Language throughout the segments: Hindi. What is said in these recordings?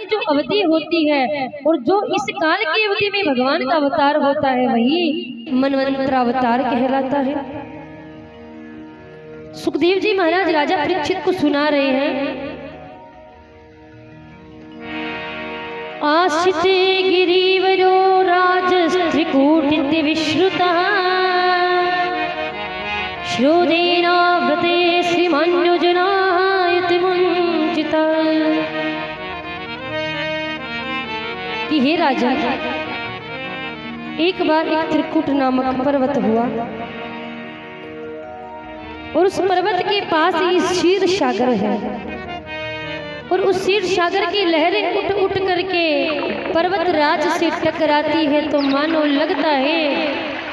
की जो अवधि होती है और जो इस काल की अवधि में भगवान का अवतार होता है वही मनवंतरावतार कहलाता है। सुखदेव जी महाराज राजा परीक्षित को सुना रहे हैं, आशिते गिरिवरो राजस्त्रिकूटित विश्रुतः श्रोदेनाव्रते श्रीमान्योजनायति मुञ्चितः। कि हे राजा, एक बार एक त्रिकुट नामक पर्वत हुआ और उस पर्वत के पास ही क्षीर सागर है और उस क्षीर सागर की लहरें उठ उठ करके पर्वत राज से टकराती है तो मानो लगता है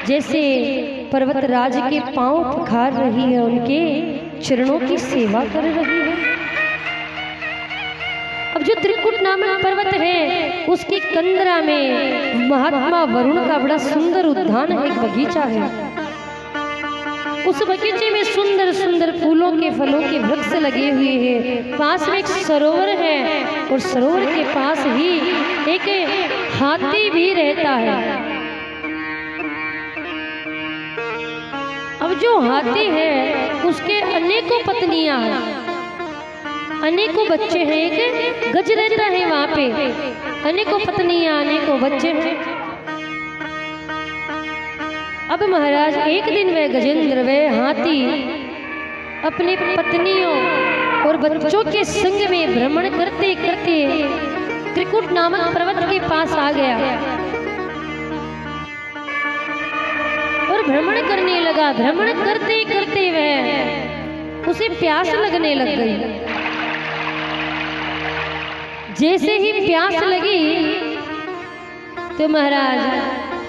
जैसे पर्वत राज के पांव पखार रही है, उनके चरणों की सेवा कर रही है। अब जो त्रिकुट नामक पर्वत है उसकी कंदरा में महात्मा वरुण का बड़ा सुंदर उद्यान है, एक बगीचा है। उस बगीचे में सुंदर सुंदर फूलों के फलों के वृक्ष लगे हुए हैं। पास में एक सरोवर है और सरोवर के पास ही एक हाथी भी रहता है। अब जो हाथी है उसके अनेकों पत्नियां हैं, अनेकों बच्चे हैं, एक गज रहता है वहां पे, अनेकों पत्नियां अनेकों बच्चे हैं। अब महाराज एक दिन वह गजेंद्र वह हाथी अपनी पत्नियों और बच्चों के संग में भ्रमण करते करते त्रिकुट नामक पर्वत के पास आ गया और भ्रमण करने लगा। भ्रमण करते करते वह उसे प्यास लगने लग गई। जैसे ही प्यास लगी तो महाराज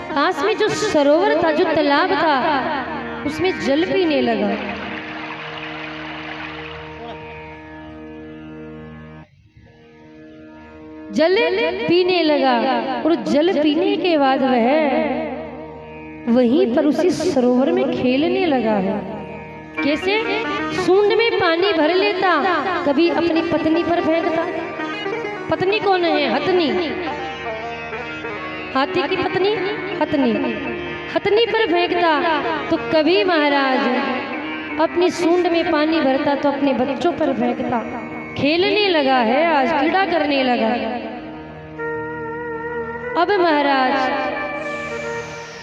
पास में जो सरोवर था, जो तालाब था, उसमें जल पीने लगा। जल पीने लगा और जल पीने के बाद वह वहीं पर उसी सरोवर में खेलने लगा है। कैसे? सूंड में पानी भर लेता, कभी अपनी पत्नी पर फेंकता। पत्नी कौन है? हथनी, हाथी की पत्नी हथनी। हथनी पर फेंकता तो कभी महाराज अपनी सूंड में पानी भरता तो अपने बच्चों पर फेंकता। खेलने लगा है, आज कीड़ा करने लगा। अब महाराज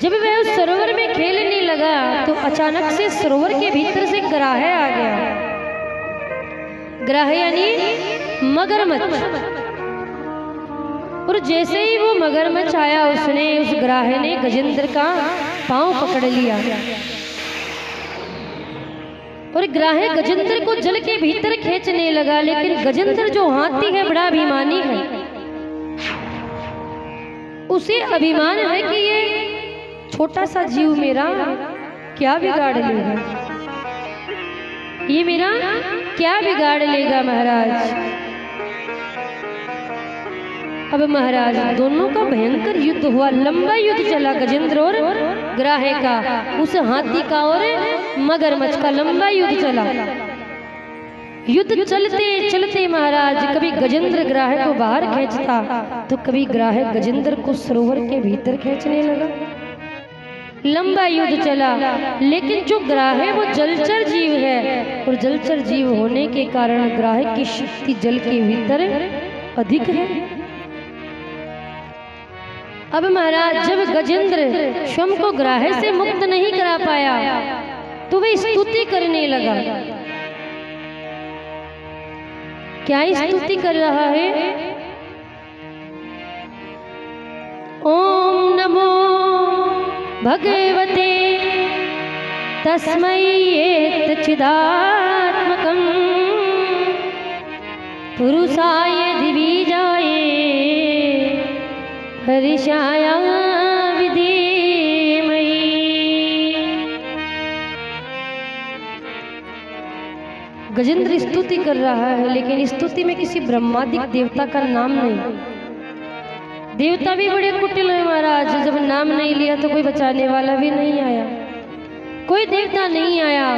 जब वह उस सरोवर में खेलने लगा तो अचानक से सरोवर के भीतर से ग्राह आ गया। ग्राह यानी मगरमच्छ। और जैसे ही वो मगरमच्छ आया उसने उस ग्राह ने गजेंद्र का पांव पकड़ लिया और ग्राह गजेंद्र को जल के भीतर खींचने लगा। लेकिन गजेंद्र जो हाथी है बड़ा अभिमानी है, उसे अभिमान है कि ये छोटा सा जीव मेरा क्या बिगाड़ लेगा, ये मेरा क्या बिगाड़ लेगा महाराज। अब महाराज दोनों का भयंकर युद्ध हुआ, लंबा युद्ध चला गजेंद्र और ग्राह का, उस हाथी का और मगरमच्छ का लंबा युद्ध चला। युद्ध चलते चलते महाराज कभी गजेंद्र ग्राह को बाहर खींचता तो कभी ग्राह गजेंद्र को सरोवर के भीतर खींचने लगा। लंबा युद्ध चला, लेकिन जो ग्राह है वो जलचर जीव है और जलचर जीव होने के कारण ग्राह की शक्ति जल के भीतर अधिक है। अब महाराज जब गजेंद्र स्वयं को ग्राह से मुक्त नहीं करा पाया तो वह स्तुति करने लगा। क्या स्तुति कर रहा है? ओम नमो भगवते तस्मै चिदात्मकं पुरुषाय दिविजाय हरिषाय विधीमहि। गजेंद्र स्तुति कर रहा है, लेकिन स्तुति में किसी ब्रह्मादिक देवता का नाम नहीं। देवता भी बड़े कुटिल है महाराज, जब नाम नहीं लिया तो कोई बचाने वाला भी नहीं आया, कोई देवता नहीं आया।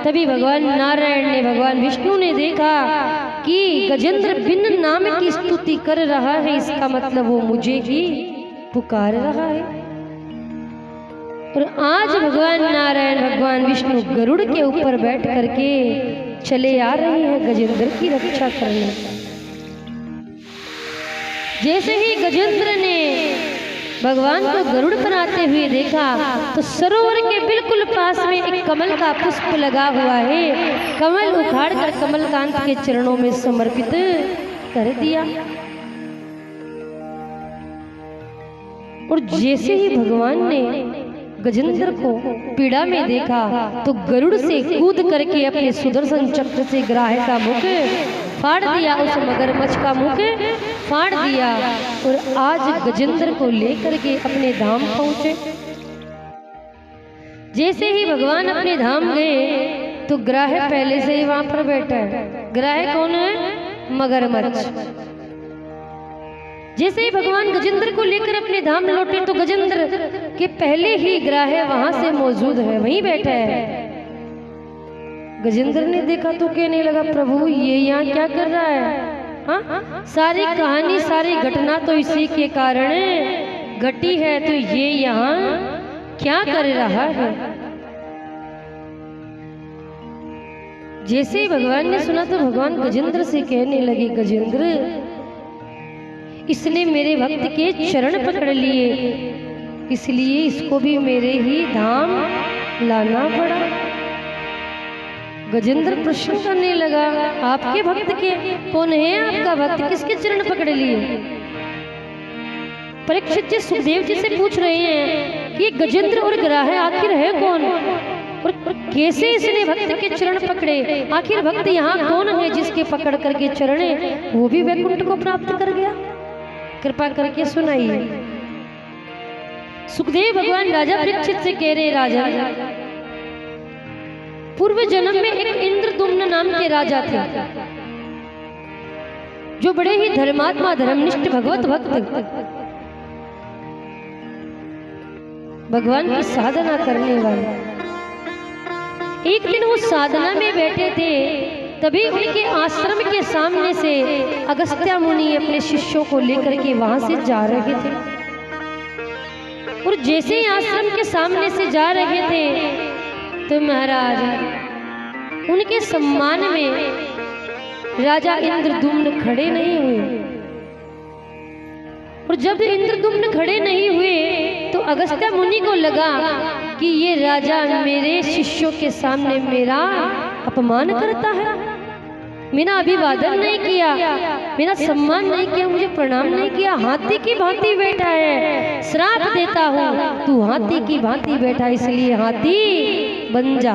तभी भगवान नारायण ने, भगवान विष्णु ने देखा कि गजेंद्र बिन नाम की स्तुति कर रहा है, इसका मतलब वो मुझे ही पुकार रहा है। और आज भगवान नारायण भगवान विष्णु गरुड़ के ऊपर बैठ करके चले आ रहे हैं गजेंद्र की रक्षा करने। जैसे ही गजेंद्र ने भगवान को गरुड़ पर आते हुए देखा तो सरोवर के बिल्कुल पास में एक कमल का पुष्प लगा हुआ है। कमल उखाड़कर कमलकांत के चरणों में समर्पित कर दिया। और जैसे ही भगवान ने गजेंद्र को पीड़ा में देखा तो गरुड़ से कूद करके अपने सुदर्शन चक्र से ग्राह का मुख फाड़ दिया, उस मगरमच्छ का मुख फाड़ दिया। और आज गजेंद्र को लेकर के अपने धाम पहुंचे। जैसे ही भगवान अपने धाम गए तो ग्राह पहले से ही वहां पर बैठा है। ग्राह कौन है? मगरमच्छ। जैसे ही भगवान गजेंद्र को लेकर अपने धाम लौटे तो गजेंद्र के पहले ही ग्राह वहां से मौजूद है, वहीं बैठा है। गजेंद्र ने देखा तो कहने लगा, प्रभु ये यहाँ क्या कर रहा है? हाँ, सारी कहानी सारी घटना तो इसी के कारण घटी है, तो ये यहाँ क्या कर रहा है? जैसे ही भगवान ने सुना तो भगवान गजेंद्र से कहने लगे, गजेंद्र इसने मेरे भक्त के चरण पकड़ लिए, इसलिए इसको भी मेरे ही धाम लाना पड़ा। गजेंद्र प्रश्न करने लगा, आपके भक्त के? कौन है आपका भक्त? किसके चरण पकड़ लिए? परीक्षित जी सुखदेव जी से पूछ रहे हैं कि गजेंद्र और ग्राह आखिर है कौन, और कैसे इसने भक्त के चरण पकड़े? आखिर भक्त यहाँ कौन है जिसके पकड़ करके चरण वो भी वैकुंठ को प्राप्त कर गया? कृपा करके सुनाइए। सुखदेव भगवान राजा परीक्षित से कह रहे, राजा पूर्व जन्म में एक इंद्रदुम्न नाम के राजा थे, जो बड़े ही धर्मात्मा धर्मनिष्ठ भगवत भक्त, भगवान की साधना करने वाले। एक दिन वो साधना में बैठे थे, तभी उनके आश्रम के सामने से अगस्त्य मुनि अपने शिष्यों को लेकर के वहां से जा रहे थे। और जैसे ही आश्रम के सामने से जा रहे थे तो महाराज उनके सम्मान में राजा इंद्रदुम्न खड़े नहीं हुए। और जब इंद्रदुम्न खड़े नहीं हुए तो अगस्त्य मुनि को लगा कि ये राजा मेरे शिष्यों के सामने मेरा अपमान करता है, मेरा अभिवादन नहीं किया, मेरा सम्मान नहीं किया, मुझे प्रणाम नहीं किया, हाथी की भांति बैठा है। श्राप देता हूँ, तू हाथी की भांति बैठा, इसलिए हाथी बन जा।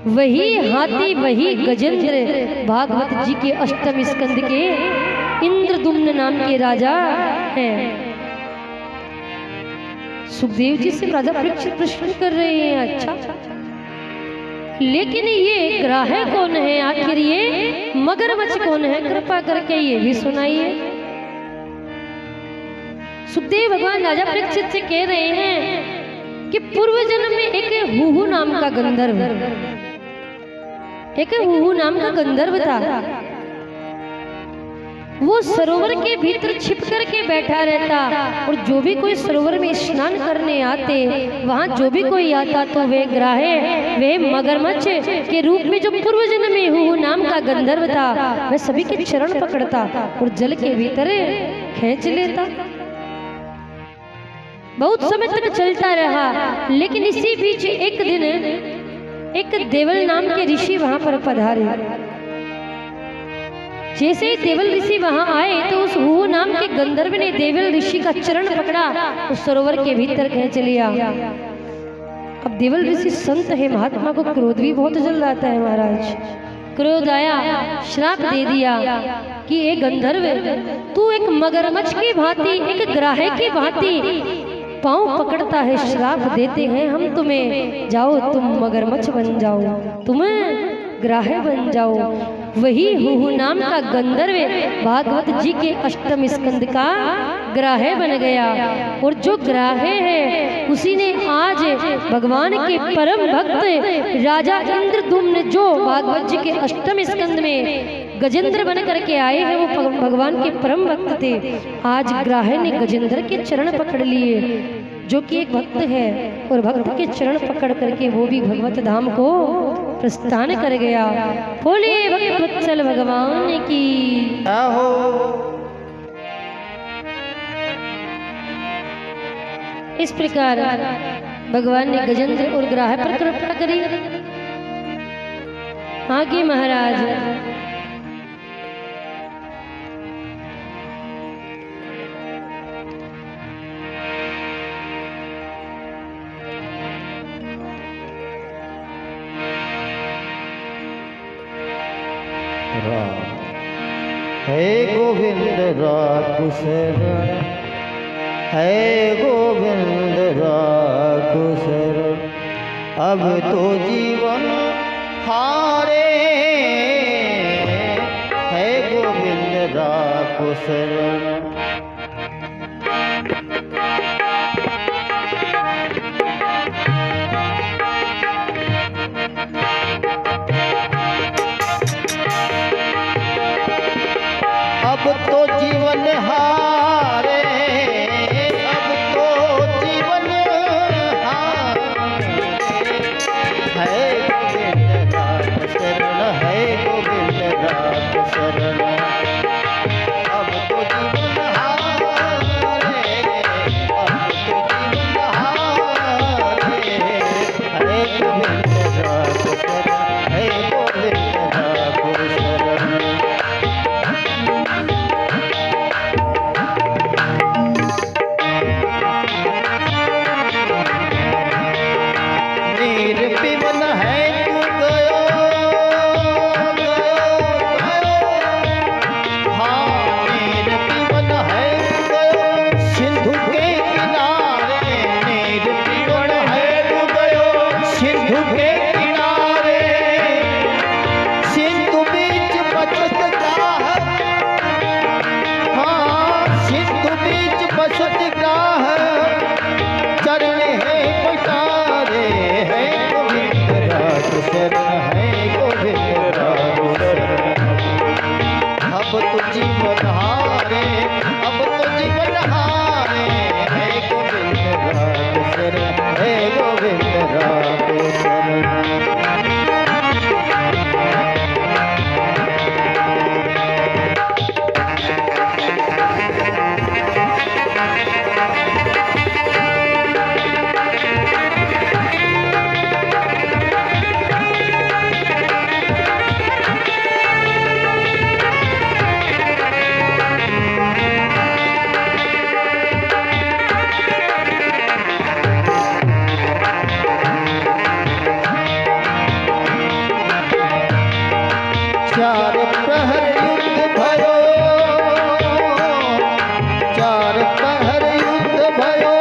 वही हाथी वही गजेंद्र भागवत जी के अष्टम स्कंद के इंद्रदुम्न नाम के राजा हैं। सुखदेव जी से राजा परीक्षित प्रश्न कर रहे हैं, अच्छा लेकिन ये ग्राह कौन है? आखिर ये मगरमच्छ कौन है? कृपा करके ये भी सुनाइए। सुखदेव भगवान राजा परीक्षित से कह रहे हैं कि पूर्व जन्म में एक हुहु नाम का गंधर्व, एक हुहु नाम का गंधर्व था। वो सरोवर के भीतर छिप करके बैठा रहता, और जो भी कोई सरोवर में स्नान करने आते, वहां जो भी कोई आता तो वे ग्राहे, वे मगरमच्छ के रूप में जो पूर्व जन्म में हुहु नाम का गंधर्व था, वह सभी के चरण पकड़ता और जल के भीतर खींच लेता। बहुत समय तक चलता रहा, लेकिन इसी बीच एक दिन एक देवल नाम के ऋषि वहां पर पधारे। जैसे ही देवल ऋषि वहां आए तो उस हुहु नाम के गंधर्व ने देवल ऋषि का चरण पकड़ा, उस सरोवर के भीतर खींच लिया। अब देवल ऋषि संत है, महात्मा को क्रोध भी बहुत जल्द आता है महाराज। क्रोध आया, श्राप दे दिया कि एक गंधर्व तू एक मगरमच्छ की भांति, एक ग्राह की भांति पांव पकड़ता है, श्राप देते हैं हम तुम्हें, जाओ तुम मगरमच्छ बन जाओ, तुम्हें ग्राह बन जाओ। वही हुहु नाम का गंधर्व भागवत जी के अष्टम स्कंद का ग्राह बन गया। और जो ग्राह है उसी ने आज भगवान के परम भक्त राजा इंद्रदुम्न, जो भागवत जी के अष्टम स्कंद में गजेंद्र बन करके आए हैं, वो भगवान के परम भक्त थे। आज ग्राहे ने गजेंद्र के चरण पकड़ लिए, जो कि एक भक्त है, और भक्त के चरण पकड़ करके वो भी भगवत धाम को प्रस्थान कर गया। बोलिए भक्त वत्सल भगवान की। इस प्रकार भगवान ने गजेंद्र और ग्राह पर कृपा करी। आगे महाराज हे गोविंद राखु शरण, हे गोविंद राखु शरण, अब तो जीवन हारे, हे गोविंद राखु शरण। अब तो जीवन हारे, अब तो जीवन हारे, है गोविंद राख शरण, है गोविंद राख शरण। अब तो जीवन हारे, अब तो जीवन हारे, है गोविंद राख शरण, है गोविंद राख शरण। पिवन है तू गयो, गयो, गयो, हाँ नीर पिवन है तू गयो, सिंधु के किनारे, नीर पिवन है तू गयो, सिंधु के किनारे, सिंधु बीच बचत गाह, हाँ सिंधु बीच बचत गाह, चरण है पसारे, है शरण, है गोविंद राख शरण। अब तो जीवन हारे, अब तो जीवन हारे, है गोविंद राख शरण, है गोविंद राख शरण। चार प्रहर युद्ध भयो, चार प्रहर युद्ध भयो,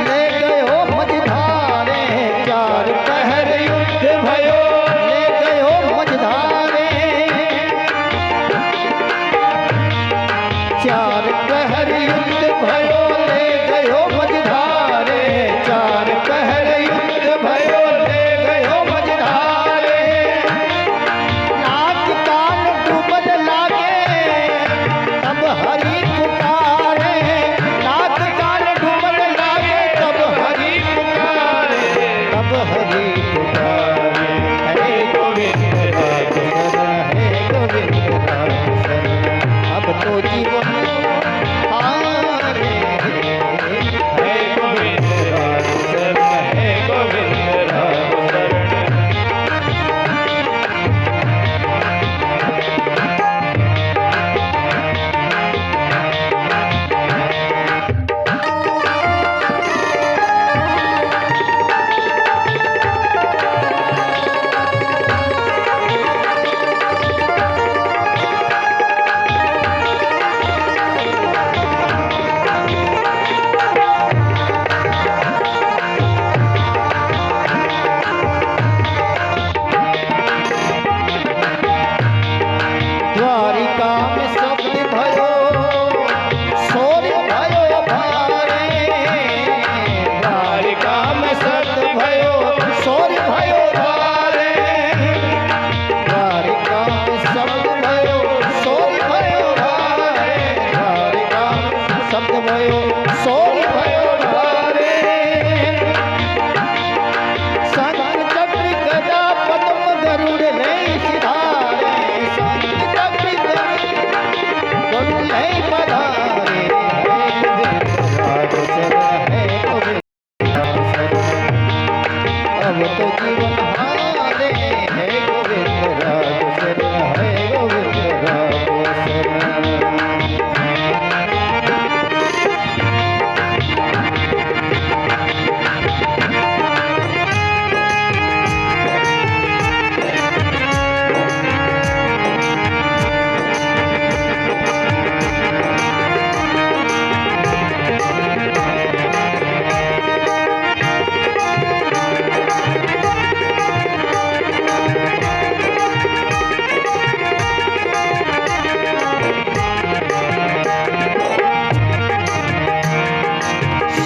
ले गयो मझधारे, चार प्रहर युद्ध भयो, ले गयो मझधारे, चार प्रहर युद्ध भयो, ले गयो मझधारे, चार प्रहर युद्ध भयो, ले गयो मझधारे। हरि पुकारे, नाक कान डूबन लागे, तब हरि पुकारे, तब हरि पुकारे, हे गोविंद राख शरण, हे गोविंद राख शरण। अब तो जीवन हारे, हे गोविंद राख शरण, हे गोविंद राख शरण। गयो सोई भयो ढारे शंख चक्र गदा पद्म गरुड़ ले सिधारे शंख चक्र गरुड़ ले पधारे राज शरण है गोविंद अब तो जीवन हारे है गोविंद राज शरण है गोविंद राज शरण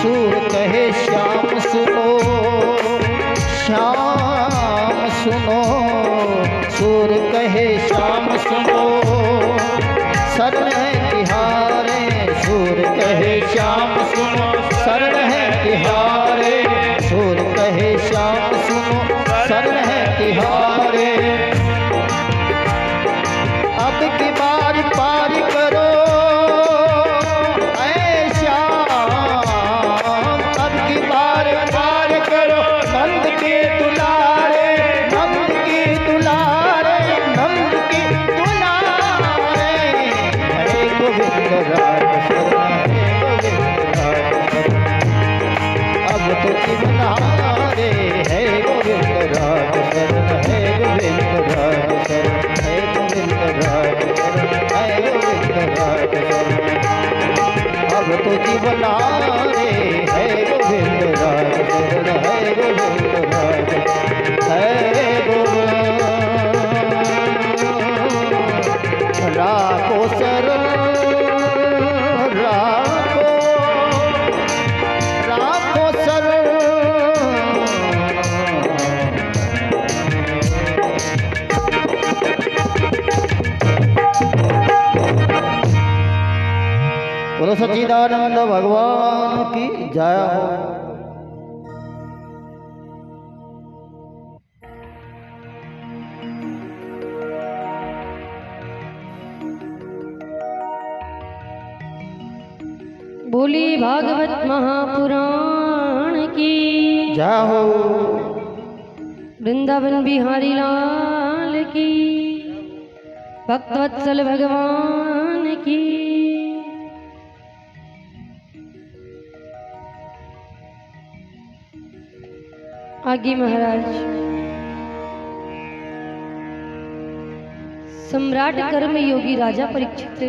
सूर कहे श्याम सुनो श्याम सुनो सूर कहे श्याम सुनो शरण है तिहारे सूर कहे श्याम सुनो शरण है तिहारे सूर कहे श्याम सुनो शरण है तिहारे अब की बार पार करो नंद के दुलारे नंद के दुलारे नंद के दुलारे हरे गोविंद राज शरण है गोविंद राज शरण अब तो जीवन हारे है गोविंद राज शरण है गोविंद राज शरण है गोविंद राज शरण है गोविंद राज शरण अब तो जीवन हारे है गोविंद राज शरण है गोविंद राज है गोविंद राखो शरण राखो राखो शरण बोलो सच्चिदानंद भगवान की जय हो। बोली भागवत महापुराण की जय हो। वृंदावन बिहारी लाल की भक्तवत्सल भगवान की। आगे महाराज सम्राट कर्म योगी राजा परीक्षित